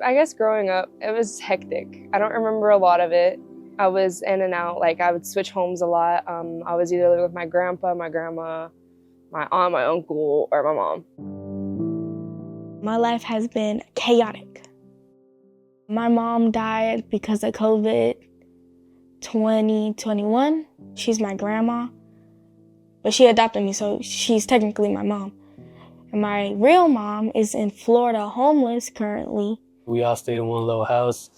I guess growing up, it was hectic. I don't remember a lot of it. I was in and out, like I would switch homes a lot. I was either living with my grandpa, my grandma, my aunt, my uncle, or my mom. My life has been chaotic. My mom died because of COVID 2021. She's my grandma, but she adopted me, so she's technically my mom. And my real mom is in Florida, homeless currently. We all stayed in one little house.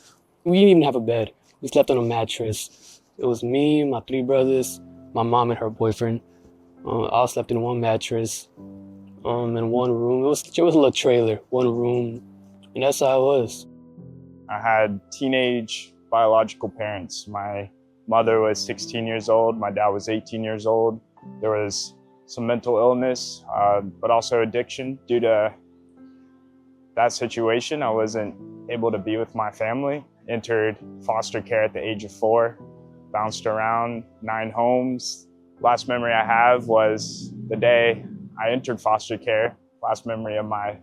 We didn't even have a bed. We slept on a mattress. It was me, my 3 brothers, my mom and her boyfriend. All slept in one mattress, in one room. It was a little trailer, one room, and that's how it was. I had teenage biological parents. My mother was 16 years old. My dad was 18 years old. There was some mental illness, but also addiction. Due to that situation, I wasn't able to be with my family. Entered foster care at the age of 4, bounced around 9 homes. Last memory I have was the day I entered foster care, last memory of my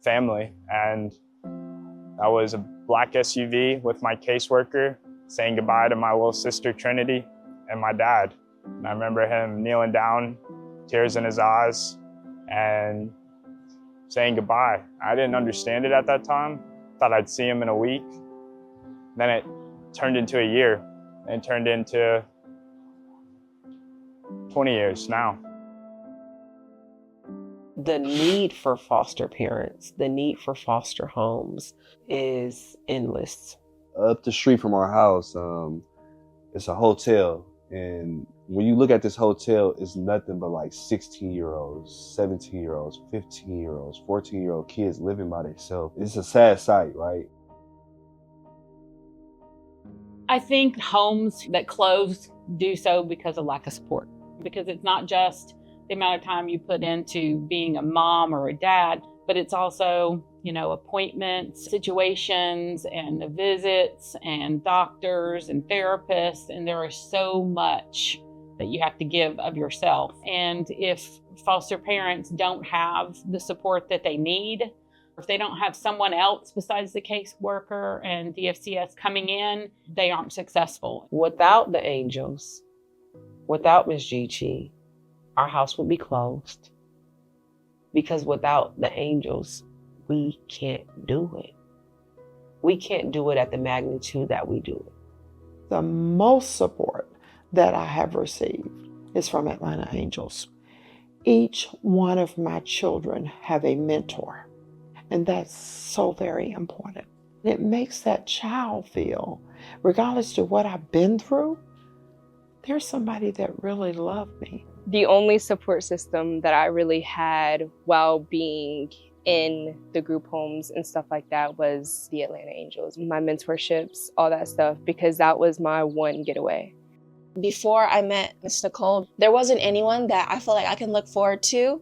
family. And that was a black SUV with my caseworker saying goodbye to my little sister Trinity and my dad. And I remember him kneeling down, tears in his eyes, and saying goodbye. I didn't understand it at that time. Thought I'd see him in a week. Then it turned into a year and turned into 20 years now. The need for foster parents, the need for foster homes is endless. Up the street from our house, it's a hotel. And when you look at this hotel, it's nothing but like 16-year-olds, 17-year-olds, 15-year-olds, 14-year-old kids living by themselves. It's a sad sight, right? I think homes that close do so because of lack of support. Because it's not just the amount of time you put into being a mom or a dad, but it's also, appointments, situations, and the visits, and doctors and therapists, and there is so much that you have to give of yourself. And if foster parents don't have the support that they need, if they don't have someone else besides the caseworker and DFCS coming in, they aren't successful. Without the angels, without Ms. Gigi, our house would be closed. Because without the angels, we can't do it. We can't do it at the magnitude that we do it. The most support that I have received is from Atlanta Angels. Each one of my children have a mentor, and that's so very important. It makes that child feel, regardless to what I've been through, there's somebody that really loved me. The only support system that I really had while being in the group homes and stuff like that was the Atlanta Angels, my mentorships, all that stuff, because that was my one getaway. Before I met Miss Nicole, there wasn't anyone that I feel like I can look forward to.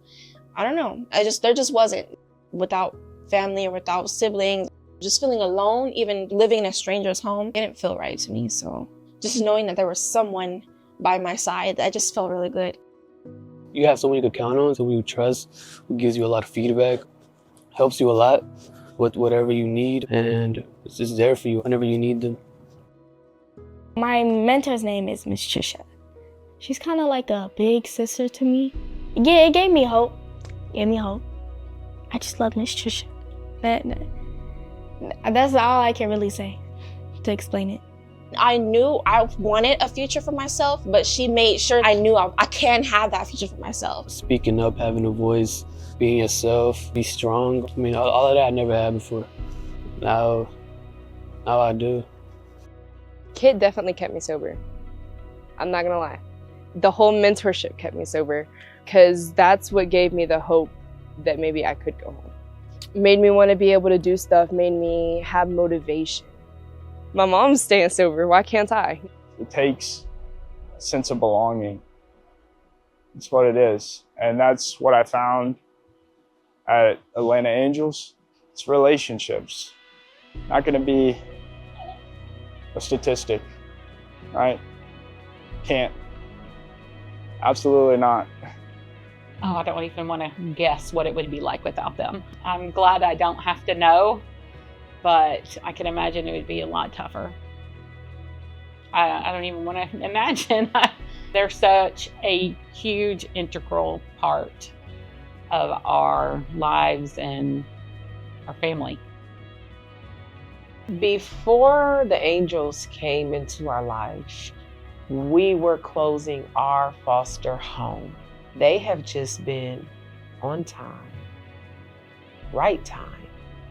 I don't know, there just wasn't. Without family or without siblings, just feeling alone, even living in a stranger's home, it didn't feel right to me. So just knowing that there was someone by my side, that just felt really good. You have someone you can count on, someone you trust, who gives you a lot of feedback, helps you a lot with whatever you need, and it's just there for you whenever you need them. My mentor's name is Miss Trisha. She's kind of like a big sister to me. Yeah, it gave me hope. I just love Miss Trisha. That's all I can really say to explain it. I knew I wanted a future for myself, but she made sure I knew I can have that future for myself. Speaking up, having a voice, being yourself, be strong. I mean, all of that I never had before. Now I do. Kid definitely kept me sober. I'm not gonna lie. The whole mentorship kept me sober because that's what gave me the hope that maybe I could go home. Made me want to be able to do stuff, made me have motivation. My mom's staying sober, why can't I? It takes a sense of belonging. It's what it is. And that's what I found at Atlanta Angels. It's relationships. Not gonna be a statistic, right? Can't. Absolutely not. Oh, I don't even want to guess what it would be like without them. I'm glad I don't have to know but I can imagine it would be a lot tougher. I don't even want to imagine. They're such a huge integral part of our lives and our family. Before the angels came into our life, we were closing our foster home. They have just been on time, right time,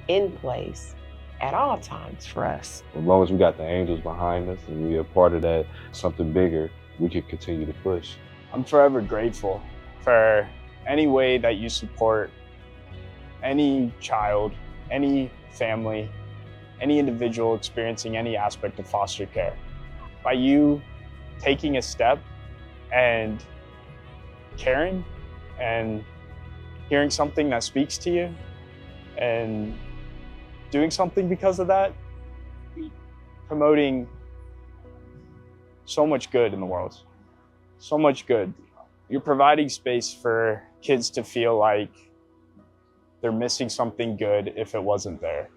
in place, at all times for us. As long as we got the angels behind us and we are part of that, something bigger, we can continue to push. I'm forever grateful for any way that you support any child, any family, any individual experiencing any aspect of foster care. By you taking a step and caring and hearing something that speaks to you and doing something because of that, promoting so much good in the world, so much good. You're providing space for kids to feel like they're missing something good if it wasn't there.